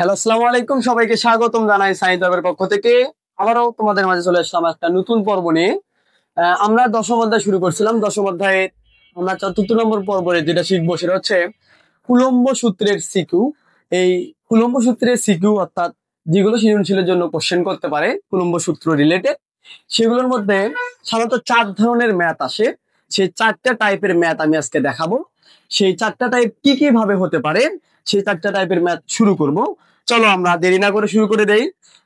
Hello, আসসালামু আলাইকুম। সবাইকে স্বাগতম জানাই সাইন্স ল্যাবের পক্ষ থেকে। আবারও তোমাদের মাঝে চলে আসলাম একটা নতুন পর্ব নিয়ে। আমরা দশম অধ্যায় শুরু করছিলাম। দশম অধ্যায়ে আমরা ৪র্থ নম্বর পর্বে যেটা শিখবো সেটা হচ্ছে কুলম্ব সূত্রের সিকিউ। এই কুলম্ব সূত্রের সিকিউ অর্থাৎ যেগুলো সৃজনশীলের জন্য কোশ্চেন করতে পারে কুলম্ব সূত্র রিলেটেড, সেগুলোর মধ্যে সাধারণত 4 ধরনের ম্যাথ আসে। সেই 4টা টাইপের ম্যাথ আমি আজকে দেখাবো। সেই 4টা টাইপ কি কি ভাবে হতে পারে সেই 4টা টাইপের ম্যাথ শুরু করব। চলো আমরা দেরি না করে শুরু করে দেই।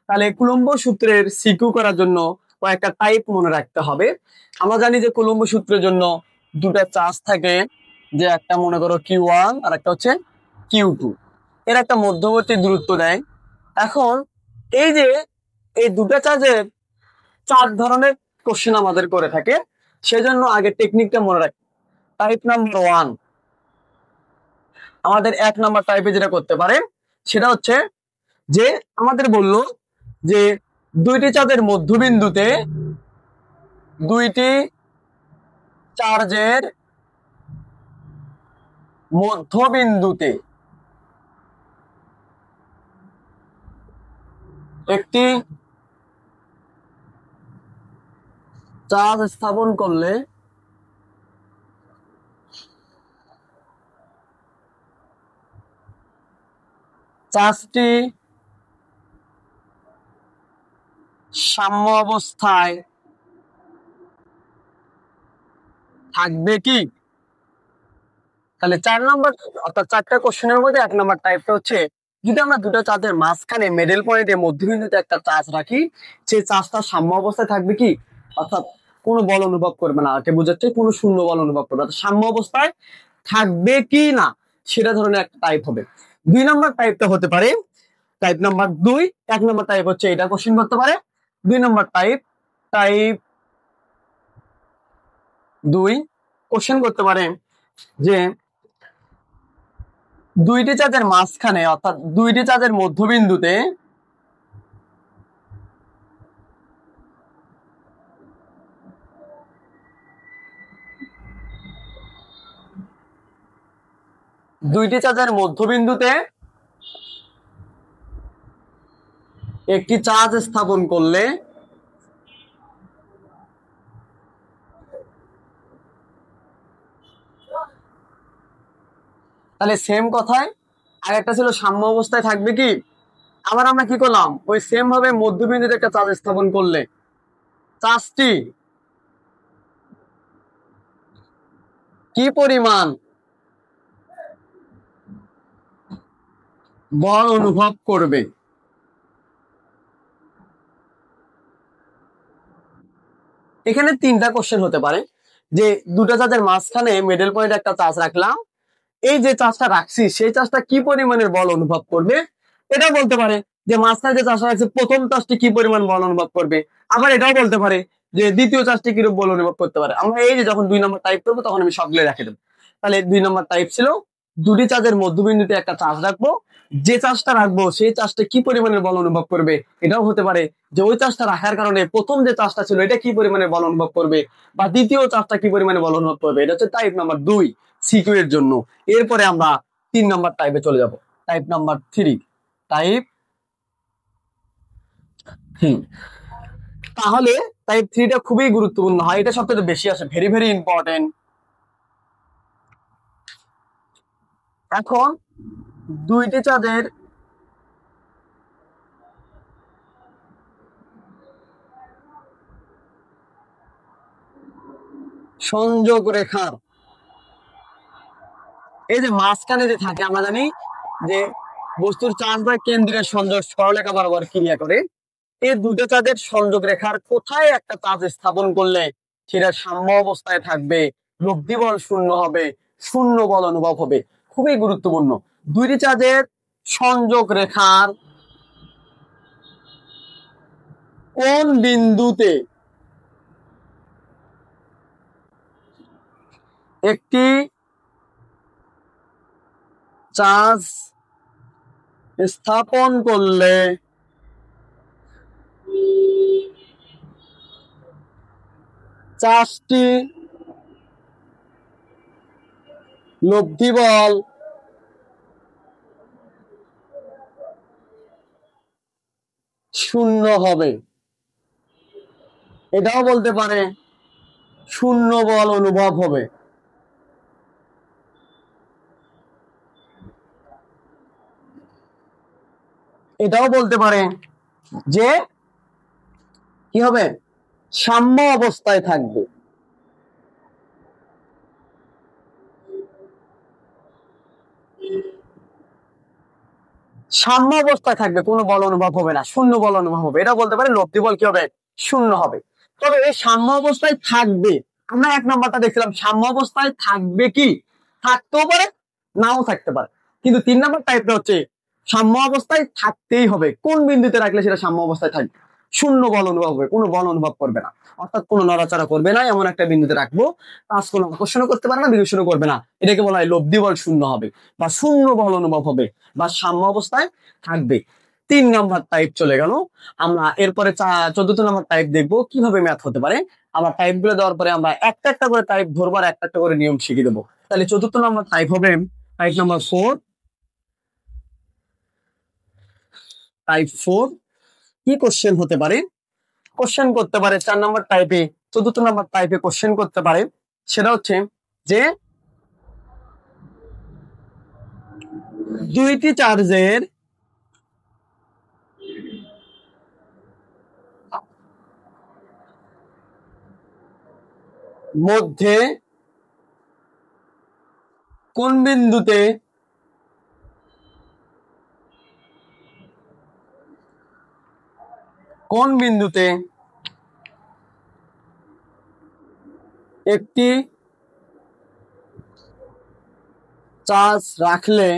তাহলে কুলম্ব সূত্রের সিকিউ করার জন্য কয়েকটা টাইপ মনে রাখতে হবে। আমরা জানি যে কুলম্ব সূত্রের জন্য দুটা চার্জ থাকে, যে একটা মনে করো Q1 আর একটা হচ্ছে Q2। এর একটা মধ্যবর্তী দূরত্ব দেয়। এখন এই যে এই দুটা চার্জের 4 ধরনের কোশ্চেন আমাদের করে থাকে, সেজন্য আগে টেকনিকটা মনে রাখ। টাইপ নাম্বার 1, আমাদের 1 নাম্বার টাইপে যেটা করতে পারে সেটা হচ্ছে যে আমাদের বললো যে দুইটি চাঁদের মধ্যবিন্দুতে দুইটি চার্জের মধ্যবিন্দুতে একটি চার্জ স্থাপন করলে চার্জটি সাম্য অবস্থায় থাকবে কি? তাহলে 4 নম্বর অর্থাৎ 4টা কোশ্চেনের মধ্যে 1 নম্বর টাইপটা হচ্ছে যদি আমরা দুটো চার্জের মাঝখানে মিডল পয়েন্টে মধ্যবিন্দুতে একটা চার্জ রাখি, সেই চার্জটা সাম্য অবস্থায় থাকবে কি, অর্থাৎ কোনো বল অনুভব করবে না। এটা বোঝাচ্ছে কোনো শূন্য বল অনুভব করবে, অর্থাৎ সাম্য অবস্থায় থাকবে কি না সেটা ধরনের একটা টাইপ হবে। 2 নম্বর টাইপটা হতে পারে টাইপ নাম্বার 2। 1 নম্বর টাইপ হচ্ছে এটা কোশ্চেন করতে পারে। 2 নম্বর টাইপ টাইপ 2 কোশ্চেন করতে পারে যে দুইটি চার্জের মাঝখানে অর্থাৎ দুইটি চার্জের মধ্যবিন্দুতে একটি চার্জ স্থাপন করলে তাহলে সেম কথায় আরেকটা ছিল সাম্য অবস্থায় থাকবে কি। আবার আমরা কি করলাম, ওই সেম ভাবে মধ্যবিন্দুতে একটা চার্জ স্থাপন করলে চার্জটি কি পরিমাণ বল অনুভব করবে। এখানে 3টা কোশ্চেন হতে পারে যে দুটো চার্জের মাঝখানে মিডল পয়েন্টে একটা চার্জ রাখলাম, এই যে চার্জটা রাখছি সেই চার্জটা কি পরিমাণের বল অনুভব করবে। এটা বলতে পারে যে মাঝখানে যে চার্জটা রাখছে প্রথম চার্জটি কি পরিমাণ বল অনুভব করবে। আবার এটাও বলতে পারে যে দ্বিতীয় চার্জটি কিরূপ বল অনুভব করতে পারে। আমরা এই যে যখন 2 নম্বর টাইপ করবো তখন আমি সবগুলো রেখে দেবো। তাহলে 2 নম্বর টাইপ ছিল দুটি চার্জের মধ্যবিন্দুতে একটা চার্জ রাখবো, যে চার্জটা রাখবো সেই চার্জটা কি পরিমাণের বল অনুভব করবে। এটাও হতে পারে যে ওই চার্জটা রাখার কারণে প্রথম যে চার্জটা ছিল এটা কি পরিমাণে বল অনুভব করবে, বা দ্বিতীয় চার্জটা কি পরিমাণে বল অনুভব করবে। এটা হচ্ছে টাইপ নাম্বার 2 সিকিউ এর জন্য। এরপরে আমরা 3 নম্বর টাইপে চলে যাব, টাইপ নাম্বার 3। টাইপ তাহলে টাইপ 3টা খুবই গুরুত্বপূর্ণ হয়, এটা সবচেয়ে বেশি আসে, ভেরি ভেরি ইম্পর্টেন্ট। এখন দুইটি চাঁদের সংযোগ রেখার এই যে মাঝখানে যে থাকে, আমরা জানি যে বস্তুর চার্জ বা কেন্দ্রের সংযোগ সরলরেখা বরাবর ক্রিয়া করে। এই দুটো চাঁদের সংযোগ রেখার কোথায় একটা চার্জ স্থাপন করলে সেটা সাম্য অবস্থায় থাকবে, লব্ধি বল শূন্য হবে, শূন্য বল অনুভব হবে। খুবই গুরুত্বপূর্ণ। দুইটি চাঁদের সংযোগ রেখার কোন বিন্দুতে একটি চার্জ স্থাপন করলে চার্জটি লব্ধি বল শূন্য হবে। এটাও বলতে পারে শূন্য বল অনুভব হবে। এটাও বলতে পারে যে কি হবে, সাম্য অবস্থায় থাকবে। সাম্য অবস্থায় থাকবে, কোনো বল অনুভব হবে না, শূন্য বল অনুভব হবে। এটা বলতে পারে লব্ধি বল কি হবে, শূন্য হবে। তবে এই সাম্য অবস্থায় থাকবে, আমরা এক নাম্বারটা দেখছিলাম সাম্য অবস্থায় থাকবে, কি থাকতেও পারে নাও থাকতে পারে, কিন্তু 3 নাম্বার টাইপটা হচ্ছে সাম্য অবস্থায় থাকতেই হবে। কোন বিন্দুতে রাখলে সেটা সাম্য অবস্থায় থাকবে, শূন্য বল অনুভব হবে, কোনো বল অনুভব করবে না, অর্থাৎ কোনো নড়াচড়া করবে না, এমন একটা বিন্দুতে রাখবো, কাজ কোনো আকর্ষণও করতে পারে না, বিকর্ষণও করবে না, এটাকে বলা হয় লব্ধি বল শূন্য হবে বা শূন্য বল অনুভব হবে বা সাম্য অবস্থায় থাকবে। 3 নাম্বার টাইপ চলে গেল। আমরা এরপরে 14 নাম্বার টাইপ দেখবো কিভাবে ম্যাথ হতে পারে। আমরা টাইপ গুলো দেওয়ার পরে আমরা একটা একটা করে টাইপ ধরবো আর একটা একটা করে নিয়ম শিখিয়ে দেবো। তাহলে 14 নাম্বার টাইপ হবে টাইপ নাম্বার 4। টাইপ 4 কি কোশ্চেন হতে পারে, কোশ্চেন করতে পারে 4 নাম্বার টাইপে, 14 নাম্বার টাইপে কোশ্চেন করতে পারে। সেটা হচ্ছে যে দুইটি চার্জের মধ্যে কোন বিন্দুতে একটি চার্জ রাখলে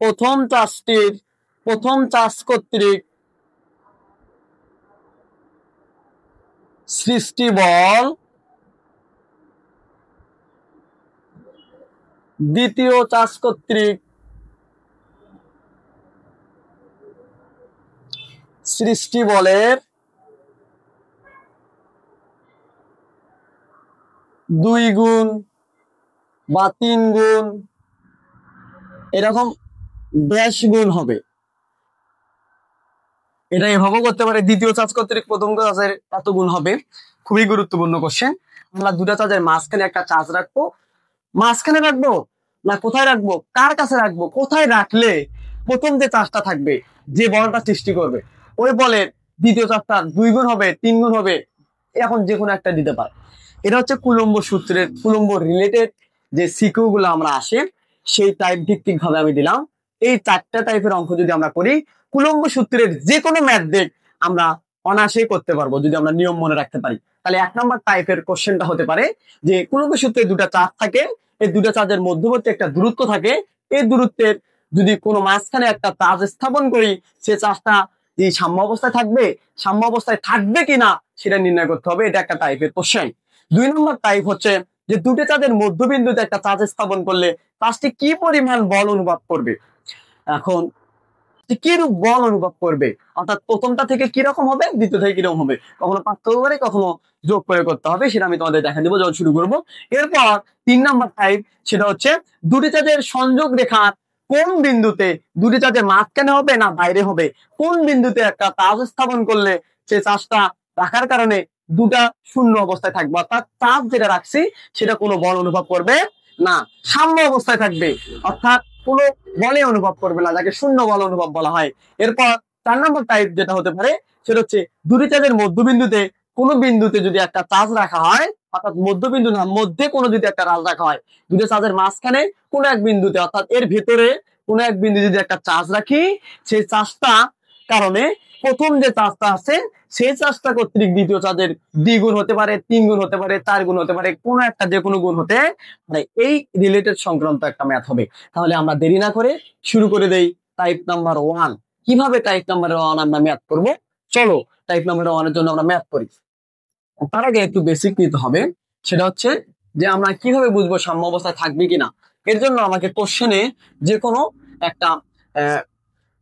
প্রথম চার্জ কর্তৃক সৃষ্টি বল দ্বিতীয় চার্জ কর্তৃক সৃষ্টি বলের 2 গুণ বা 3 গুণ এরকম ব্যাস গুণ হবে। এটা এভাবেও করতে পারে, দ্বিতীয় চার্জ কর্তৃক প্রথম চার্জের এত গুণ হবে। খুবই গুরুত্বপূর্ণ কোশ্চেন। আমরা দুটা চার্জের মাঝখানে একটা চার্জ রাখবো, মাঝখানে রাখবো না কোথায় রাখবো, কার কাছে রাখবো, কোথায় রাখলে প্রথম যে চার্জটা থাকবে যে বলটা সৃষ্টি করবে ওই বলের দ্বিতীয় চার্জটা 2 গুণ হবে 3 গুণ হবে, এখন যে কোনো একটা দিতে পারে। এটা হচ্ছে কুলম্ব সূত্রের, কুলম্ব রিলেটেড যে সিকিউ গুলো আমরা আসে সেই টাইপ ভিত্তিক ভাবে আমি দিলাম। এই 4টা টাইপের অঙ্ক যদি আমরা করি, কুলম্ব সূত্রের যে কোনো ম্যাথ দেখ আমরা অনায়াসেই করতে পারবো যদি আমরা নিয়ম মনে রাখতে পারি। তাহলে 1 নাম্বার টাইপের কোশ্চেনটা হতে পারে যে কুলম্ব সূত্রে দুটা চার্জ থাকে, এই দুটা চার্জের মধ্যবর্তী একটা দূরত্ব থাকে, এই দূরত্বের যদি কোনো মাঝখানে একটা চার্জ স্থাপন করি, সে চার্জটা যে সাম্য অবস্থায় থাকবে, সাম্য অবস্থায় থাকবে কিনা সেটা নির্ণয় করতে হবে। এটা একটা টাইপের কোশ্চেন। 2 নম্বর টাইপ হচ্ছে যে দুটো চার্জের মধ্যবিন্দুতে একটা চার্জ স্থাপন করলে চার্জটি কি পরিমাণ বল অনুভব করবে। এখন কিরূপ বল অনুভব করবে, অর্থাৎ প্রথমটা থেকে কিরকম হবে, দ্বিতীয় থেকে কিরকম হবে, কখনো পার্থক্য করে কখনো যোগ করে করতে হবে, সেটা আমি তোমাদের দেখা দেবো যখন শুরু করবো। এরপর 3 নাম্বার টাইপ, সেটা হচ্ছে দুটি চার্জের সংযোগ রেখার কোন বিন্দুতে, দুটি চার্জের মাঝখানে হবে না বাইরে হবে, কোন বিন্দুতে একটা চার্জ স্থাপন করলে সেই চার্জটা রাখার কারণে দুটা শূন্য অবস্থায় থাকবে, অর্থাৎ চার্জ যেটা রাখছি সেটা কোনো বল অনুভব করবে না, সাম্য অবস্থায় থাকবে, অর্থাৎ কোনো বলে অনুভব করবে না, যাকে শূন্য বল অনুভব বলা হয়। এরপর 4 নম্বর টাইপ যেটা হতে পারে সেটা হচ্ছে দুটি চার্জের মধ্যবিন্দুতে কোনো বিন্দুতে যদি একটা চার্জ রাখা হয়, অর্থাৎ মধ্যবিন্দু না মধ্যে কোনো যদি একটা চার্জ রাখা হয়, দুটো চার্জের মাঝখানে কোনো এক বিন্দুতে অর্থাৎ এর ভেতরে কোনো এক বিন্দু যদি একটা চার্জ রাখি, সেই চার্জটা কারণে প্রথম যে চার্জটা আছে সেই চার্জটা কর্তৃক দ্বিতীয় চার্জের 2 গুণ হতে পারে, 3 গুণ হতে পারে, 4 গুণ হতে পারে, কোনো একটা যে কোনো গুণ হতে পারে। এই রিলেটেড সংক্রান্ত একটা ম্যাথ হবে। তাহলে আমরা দেরি না করে শুরু করে দেই টাইপ নাম্বার 1। কিভাবে টাইপ নাম্বার 1 আমরা ম্যাথ করব, চলো টাইপ নাম্বার 1 এর জন্য আমরা ম্যাথ করি। তার আগে একটু বেসিক নিতে হবে, সেটা হচ্ছে যে আমরা কিভাবে বুঝবো সাম্য অবস্থায় থাকবে কিনা। এর জন্য আমাকে কোশ্চেনে যে কোনো একটা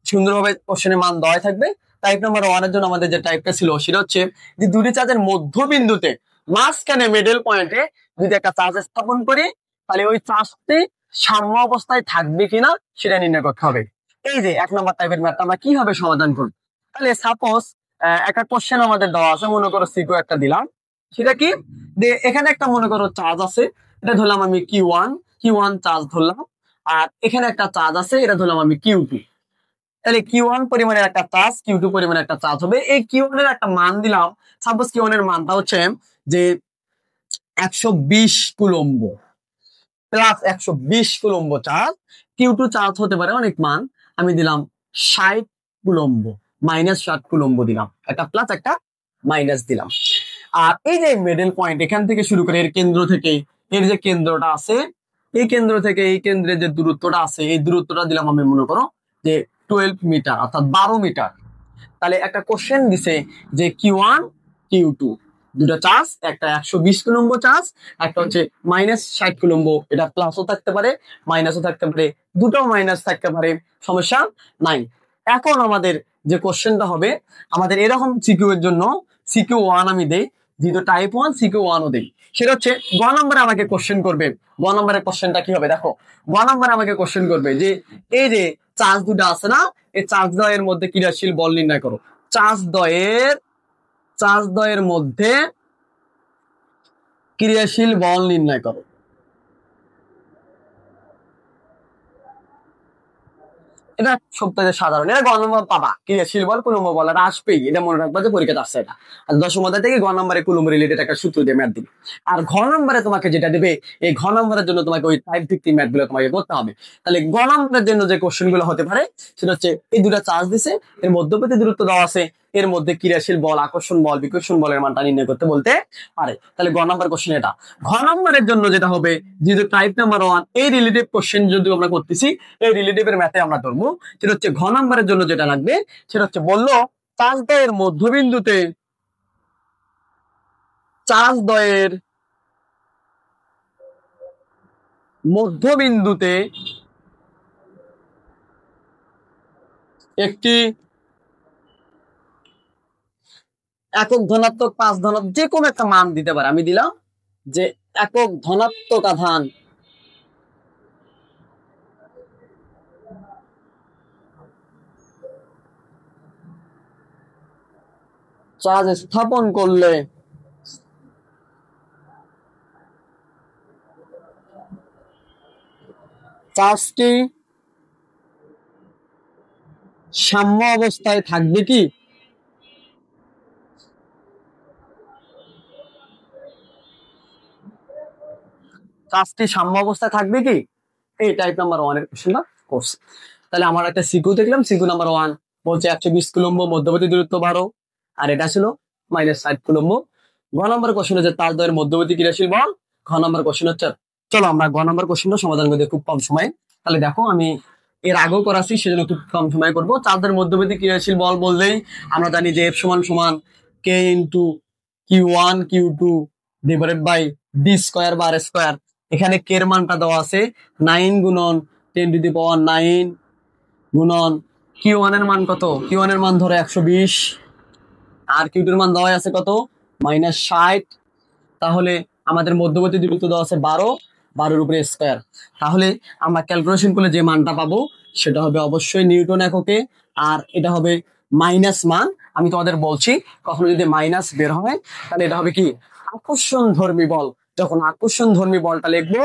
সুন্দরভাবে কোশ্চেনের মান দেওয়া থাকবে। টাইপ নাম্বার 1 এর জন্য আমাদের যে টাইপটা ছিল সেটা হচ্ছে যে দুটি চার্জের মধ্যবিন্দুতে মাঝখানে মিডল পয়েন্টে যদি একটা চার্জ স্থাপন করি, তাহলে ওই চার্জটি সাম্য অবস্থায় থাকবে কিনা সেটা নির্ণয় করতে হবে। এই যে 1 নম্বর টাইপের ম্যাথ আমরা কিভাবে সমাধান করব? তাহলে সাপোজ একটা কোশ্চেন আমাদের দেওয়া আছে, মনে করো সিকিউ একটা দিলাম। সেটা কি, যে এখানে একটা মনে করো চার্জ আছে, এটা ধরলাম আমি কিউ ওয়ান চার্জ ধরলাম। আর এখানে একটা চার্জ আছে, এটা ধরলাম আমি কিউ টু। তাহলে কিউ ওয়ান পরিমাণের একটা চার্জ, কিউ টু পরিমাণের একটা চার্জ হবে। এই কিউ ওয়ান এর একটা মান দিলাম। সাপোজ কিউ ওয়ান এর মানটা হচ্ছে যে 120 coulomb plus 120 coulomb charge. Q two charge হতে পারে অনেক মান, আমি দিলাম 60 কুলম্ব, মাইনাস 60 কুলম্ব দিলাম, একটা প্লাস একটা মাইনাস দিলাম। আর এই যে মিডল পয়েন্ট, এখান থেকে শুরু করে এর কেন্দ্র থেকে এর যে কেন্দ্রটা আছে, এই কেন্দ্র থেকে এই কেন্দ্রের যে দূরত্বটা আছে, এই দূরত্বটা দিলাম আমি মনে করো যে 12 মিটার, অর্থাৎ 12 মিটার। তাহলে একটা কোশ্চেন দিছে যে কিউ ওয়ান কিউ টু দুটো চার্জ, একটা 120 কুলম্ব চার্জ, একটা হচ্ছে -60 কুলম্ব, এটা প্লাসও থাকতে পারে মাইনাসও থাকতে পারে, দুটো মাইনাস থাকতে পারে, সমস্যা নাই। এখন আমাদের যে কোশ্চেনটা হবে, আমাদের এরকম সিকিউ এর জন্য সিকিউ 1 আমি দেই, যেহেতু টাইপ 1 সিকিউ 1ও দেই। সেটা হচ্ছে গ নম্বরে আমাকে কোশ্চেন করবে। গ নম্বরের কোশ্চেনটা কি হবে দেখো, গ নম্বরে আমাকে কোশ্চেন করবে যে এই যে চার্জ দুটো আছে না, এই চার্জ দ্বয়ের মধ্যে ক্রিয়াশীল বল নির্ণয় করো। চার্জ দ্বয়ের মধ্যে ক্রিয়াশীল বল নির্ণয় করো। এটা সবথেকে সাধারণ, এটা গ নম্বর পাবা, ক্রিয়াশীল বল কুলম্ব বল, এটা আসবেই, এটা মনে রাখবা যে পরীক্ষাতে আসছে এটা। আর দশম অধ্যায় থেকে গ নম্বরে কুলম্ব রিলেটেড একটা সূত্র দিয়ে ম্যাথ দিবে। আর ঘ নম্বরে তোমাকে যেটা দেবে, এই ঘ নম্বরের জন্য তোমাকে ওই টাইপ ভিত্তিক ম্যাথ গুলো তোমাকে করতে হবে। তাহলে গ নম্বরের জন্য যে কোশ্চেন গুলো হতে পারে, সেটা হচ্ছে এই দুটা চার্জ দিছে, এর মধ্যবর্তী দূরত্ব দেওয়া আছে, এর মধ্যে ক্রিয়াশীল বল, আকর্ষণ বল, বিকর্ষণ বলের মানটা নির্ণয় করতে বলতে পারে। তাহলে গ নম্বর কোশ্চেন এটা। ঘ নম্বরের জন্য যেটা হবে, যেহেতু টাইপ নাম্বার 1, এই রিলেটিভ কোশ্চেন যদি আমরা করতেছি, এই রিলেটিভের ম্যাথে আমরা ধরবো। সেটা হচ্ছে ঘ নম্বরের জন্য যেটা লাগবে, সেটা হচ্ছে বললো চার্জ দ্বয়ের মধ্যবিন্দুতে, চার্জ দ্বয়ের মধ্যবিন্দুতে একটি একক ধনাত্মক, 5 ধনাত্মক, যে কোনো একটা মান দিতে পারে। আমি দিলাম যে একক ধনাত্মক আধান চার্জ স্থাপন করলে চার্জটি সাম্য অবস্থায় থাকবে কি? চার্জটি সাম্য অবস্থায় থাকবে কি? এই টাইপ নাম্বার 1 এর কোশ্চেনটা করছে। তাহলে আমার একটা সিকিউ দেখলাম, সিকিউ নাম্বার 1 বলছে 120 কুলম্ব, মধ্যবর্তী দূরত্ব 12, আর এটা ছিল -60 কুলম্ব। ঘ নম্বর কোশ্চেন হচ্ছে তার দ্বয়ের মধ্যবর্তী ক্রিয়াশীল বল। ঘ নম্বর কোশ্চেন হচ্ছে, চলো আমরা ঘ নম্বর কোশ্চেনটা সমাধান করতে খুব কম সময়। তাহলে দেখো আমি এর আগেও করাছি, সেজন্য খুব কম সময় করবো। চার্জের মধ্যবর্তী ক্রিয়াশীল বল বললেই আমরা জানি যে F সমান সমান K into q one q two divided by d square বা আর স্কোয়ার। এখানে কে এর মানটা দেওয়া আছে 9 গুণন 10⁹9 গুণন কিউ1 এর মান কত, কিউ1 এর মান ধরো 120, আর কিউ2 এর মান দেওয়া আছে কত, -60। তাহলে আমাদের মধ্যবর্তী দূরত্ব দেওয়া আছে 12, 12 এর উপরে স্কোয়ার। তাহলে আমরা ক্যালকুলেশন করলে যে মানটা পাবো সেটা হবে অবশ্যই নিউটন এককে, আর এটা হবে মাইনাস মান। আমি তোমাদের বলছি, কখনো যদি মাইনাস বের হয় তাহলে এটা হবে কি, আকর্ষণ ধর্মী বল। যখন আকর্ষণ ধর্মী বলটা লিখবো,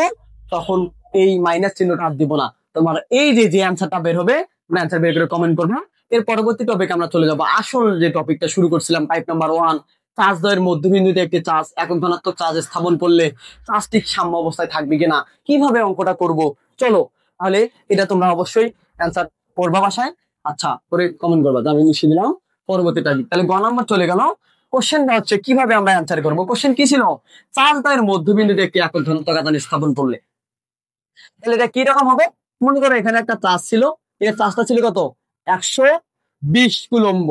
তখন এই মাইনাস চিহ্নটা আর দিব না। তোমার এই যে অ্যান্সারটা বের হবে, অ্যান্সার বের করে কমেন্ট করবে। এর পরবর্তী টপিকে আমরা চলে যাবো, আসল যে টপিকটা শুরু করছিলাম, টাইপ নাম্বার 1, চার্জ দ্বয়ের মধ্যবিন্দুতে একটি চার্জ একক ধনাত্মক চার্জ স্থাপন করলে চার্জটি সাম্য অবস্থায় থাকবে কিনা, কিভাবে অঙ্কটা করব। চলো তাহলে এটা তোমরা অবশ্যই অ্যান্সার করবা বাসায়, আচ্ছা করে কমেন্ট করবা, আমি মিশিয়ে দিলাম পরবর্তী টপিক। তাহলে গ নম্বর চলে গেল। কোশ্চেনটা হচ্ছে কিভাবে আমরা অ্যান্সার করব। কোশ্চেন কি ছিল, চার্জ দ্বয়ের মধ্যবিন্দুতে একটি একক ধনাত্মক আধান স্থাপন করলে। তাহলে এটা কি রকম হবে, মনে করো এখানে একটা চার্জ ছিল, এর চার্জটা ছিল কত, 120 কুলম্ব।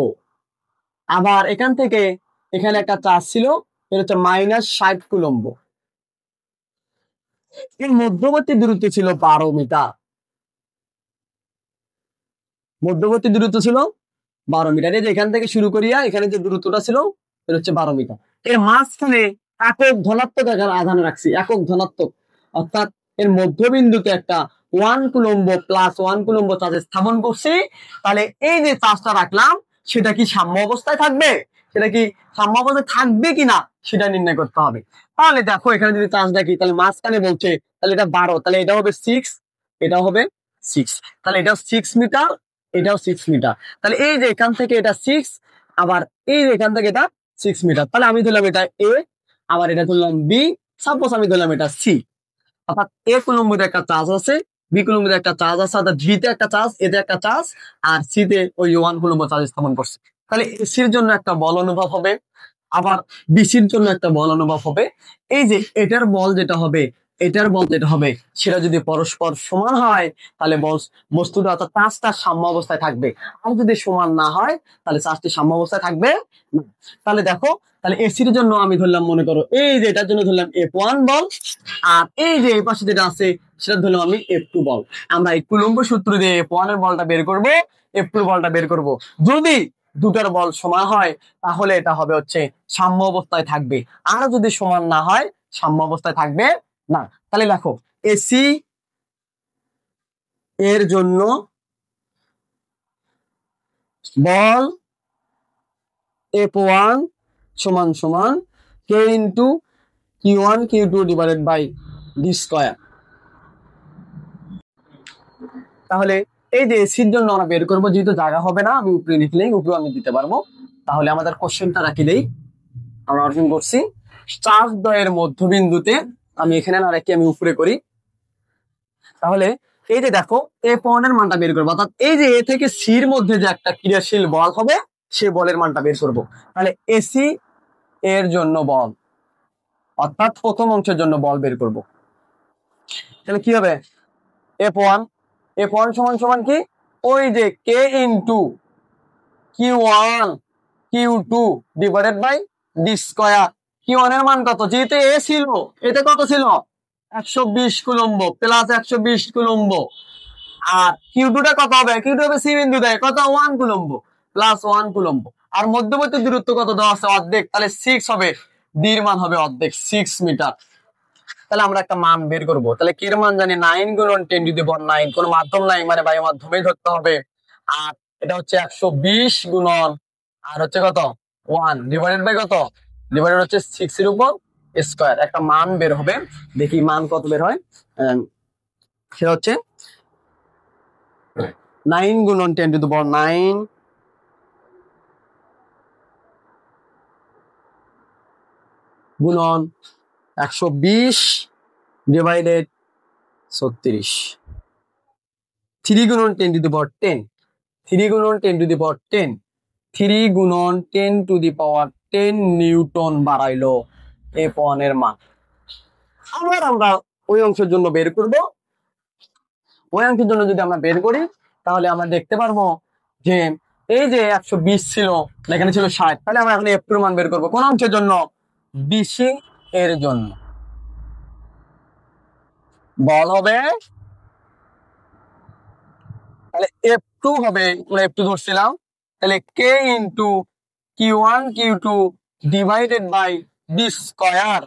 আবার এখান থেকে এখানে একটা চার্জ ছিল, এটা হচ্ছে -60 কুলম্ব। এর মধ্যবর্তী দূরত্ব ছিল 12 মিটার। মধ্যবর্তী দূরত্ব ছিল 12 মিটার। এই যে এখান থেকে শুরু করিয়া এখানে যে দূরত্বটা ছিল, এটা হচ্ছে 12 মিটার। এর মাঝখানে একক ধনাত্মক আধান রাখছি, একক ধনাত্মক, অর্থাৎ এর মধ্যবিন্দুতে একটা 1 কুলম্ব প্লাস 1 কুলম্ব চার্জ স্থাপন করছি, তাহলে এই যে চার্জটা রাখলাম সেটা কি সাম্য অবস্থায় থাকবে, সেটা কি সাম্য অবস্থায় থাকবে কিনা সেটা নির্ণয় করতে হবে। তাহলে দেখো এখানে যদি চার্জ রাখি তাহলে মাঝখানে বলছে, তাহলে এটা 12, তাহলে এটা হবে 6, এটা হবে 6, তাহলে এটাও 6 মিটার, এটাও 6 মিটার। তাহলে এই যে এখান থেকে এটা 6, আবার এই যে এখান থেকে এটা 6 মিটার, তাহলে আমি ধরলাম এটা এ, আবার এটা ধরলাম বি, সাপোজ আমি ধরলাম এটা সি। অর্থাৎ এ কুলম্বের একটা চার্জ আছে, বি কুলম্বের একটা চার্জ আছে, অর্থাৎ বি তে একটা চার্জ, এতে একটা চার্জ, আর সি তে ওই 1 কুলম্ব চার্জ স্থাপন করছে। তাহলে এসির জন্য একটা বল অনুভব হবে, আবার বিসির জন্য একটা বল অনুভব হবে। এই যে এটার বল যেটা হবে, এটার বল যেটা হবে, সেটা যদি পরস্পর সমান হয় তাহলে বস্তুটা অর্থাৎ চার্জটা সাম্য অবস্থায় থাকবে, আর যদি সমান না হয় তাহলে চার্জটি সাম্য অবস্থায় থাকবে না। তাহলে দেখো, তাহলে এসির জন্য আমি ধরলাম, মনে করো এই যে এটার জন্য ধরলাম F1 বল, আর এই যে এই পাশে যেটা আছে সেটা ধরলাম আমি F2 বল। আমরা এই কুলম্ব সূত্র দিয়ে F1 এর বলটা বের করব, F2 বলটা বের করব। যদি দুটার বল সমান হয় তাহলে এটা হবে হচ্ছে সাম্য অবস্থায় থাকবে, আর যদি সমান না হয় সাম্য অবস্থায় থাকবে না। তাহলে দেখো এসি এর জন্য বল F1 সমান সমান K into Q1 Q2 divided by D square. তাহলে এই যে এসির জন্য আমরা বের করবো, যেহেতু জায়গা হবে না আমি উপরে লিখলেই উপরে আমি দিতে পারবো। তাহলে আমাদের কোশ্চেনটা রাখি দেই, আমরা অর্জন করছি চার্জ দ্বয়ের মধ্যবিন্দুতে, আমি এখানে না রেখে আমি উপরে করি। তাহলে এই যে দেখো F1 এর মানটা বের করবো, অর্থাৎ এই যে এ থেকে সির মধ্যে যে একটা ক্রিয়াশীল বল হবে সে বলের মানটা বের করবো। তাহলে এসি এর জন্য বল, অর্থাৎ প্রথম অংশের জন্য বল বের করব। তাহলে কি হবে, F1 F1 সমান সমান কি, ওই যে K into Q1 Q2 divided by D square. Q1 এর মান কত, যেহেতু এ ছিল, এতে কত ছিল 120 কুলম্ব প্লাস 120 কুলম্ব, আর Q2 টা কত হবে, Q2 হবে সি বিন্দু দেয় কত 1 কুলম্ব প্লাস 1 কুলম্ব, আর মধ্যবর্তী দূরত্ব কত দেওয়া আছে অর্ধেক, তাহলে 6 হবে, ডি এর মান হবে অর্ধেক 6 মিটার। তাহলে আমরা একটা মান বের করব। তাহলে কি এর মান জানি 9 গুণন 10 টু দি পাওয়ার 9, কোন মাধ্যম নাই মানে বায়ু মাধ্যমেই ধরতে হবে। আর এটা হচ্ছে 120 গুণন আর হচ্ছে কত 1 ডিভাইডেড বাই কত, ডিভাইডেড হচ্ছে 6 এর উপর স্কয়ার, একটা মান বের হবে। দেখি মান কত বের হয়, সেটা হচ্ছে 9 গুণন 10 টু দি পাওয়ার 9 গুণন 120 ডিভাইডেড 36, 3 গুণন 10 টু দি পাওয়ার 10, 3 গুণন 10 টু দি পাওয়ার 10, 3 গুণন 10 to the power 10 Newton বাড়াইলো F1 এর মান। আবার আমরা ওই অংশের জন্য বের করব। ওই অংশের জন্য যদি আমরা বের করি তাহলে আমরা দেখতে পারবো যে এই যে 120 ছিল, এখানে ছিল 60, তাহলে আমরা এখন F2 এর মান বের করব কোন অংশের জন্য, বিসি এর জন্য। বল হবে তাহলে F2 হবে, আমরা F2 ধরছিলাম, তাহলে K into Q1 Q2 divided by D square.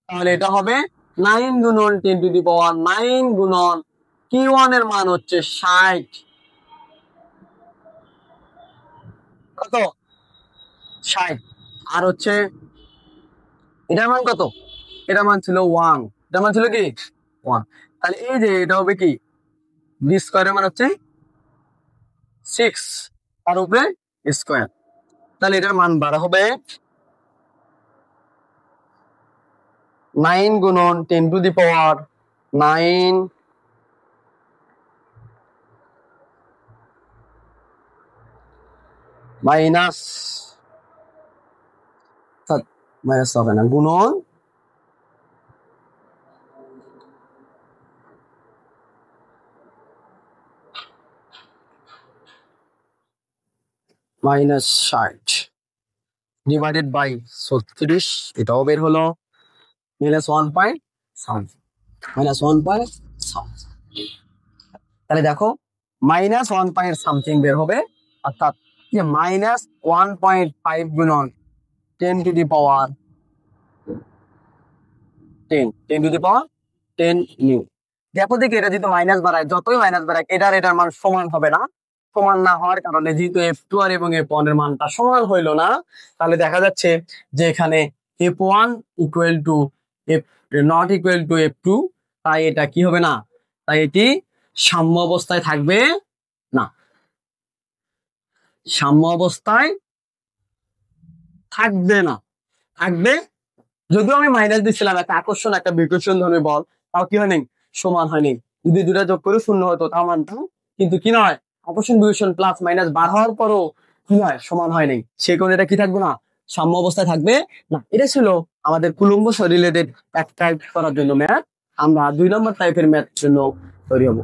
তাহলে এটা হবে 9 গুণন 10 টু দি পাওয়ার 9 গুণন Q1 এর মান হচ্ছে 60, কত 60, আর হচ্ছে এটার মান কত, এটার মান ছিল 1, এটার মান ছিল কি 1। তাহলে এই যে এটা হবে কি, ডি স্কয়ার এর মান হচ্ছে 6 আর উপরে স্কয়ার, তাহলে এটার মান বাড়া হবে 9 গুণন 10 to the power 9 minus, minus হবে না, গুণন মাইনাস 60 ডিভাইডেড বাই 36, এটাও বের হলো minus 1 point something, minus 1 point something. তাহলে দেখো মাইনাস 1 পয়েন্ট সামথিং বের হবে, অর্থাৎ মাইনাস 1.5 গুণন 10 to the power 10 to the power 10 new, দেখো দেখি এটা যেহেতু মাইনাস বাড়ায়, যতই মাইনাস বাড়ায় এটার মান সমান হবে না। সমান না হওয়ার কারণে যেহেতু F2 আর এবং F1 এর মানটা সমান হইলো না, তাহলে দেখা যাচ্ছে যে এখানে F1 equal to F not equal to F2, তাই এটা কি হবে না, তাই এটি সাম্য অবস্থায় থাকবে না, সাম্য অবস্থায় থাকবে না, থাকবে। যদিও আমি মাইনাস দিচ্ছিলাম, একটা আকর্ষণ একটা বিকর্ষণ ধর্মী বল, তাও কি হয়নি, সমান হয়নি। যদি দুটা যোগ করে শূন্য হতো তাও মানতাম, কিন্তু কি নয়, আকর্ষণ বিকর্ষণ প্লাস মাইনাস বার হওয়ার পরও কি হয়, সমান হয়নি, সে কারণে এটা কি থাকবে না, সাম্য অবস্থায় থাকবে না। এটা ছিল আমাদের কুলম্ব রিলেটেড এক টাইপ করার জন্য ম্যাথ। আমরা 2 নম্বর টাইপের ম্যাথ জন্য তৈরি হবো।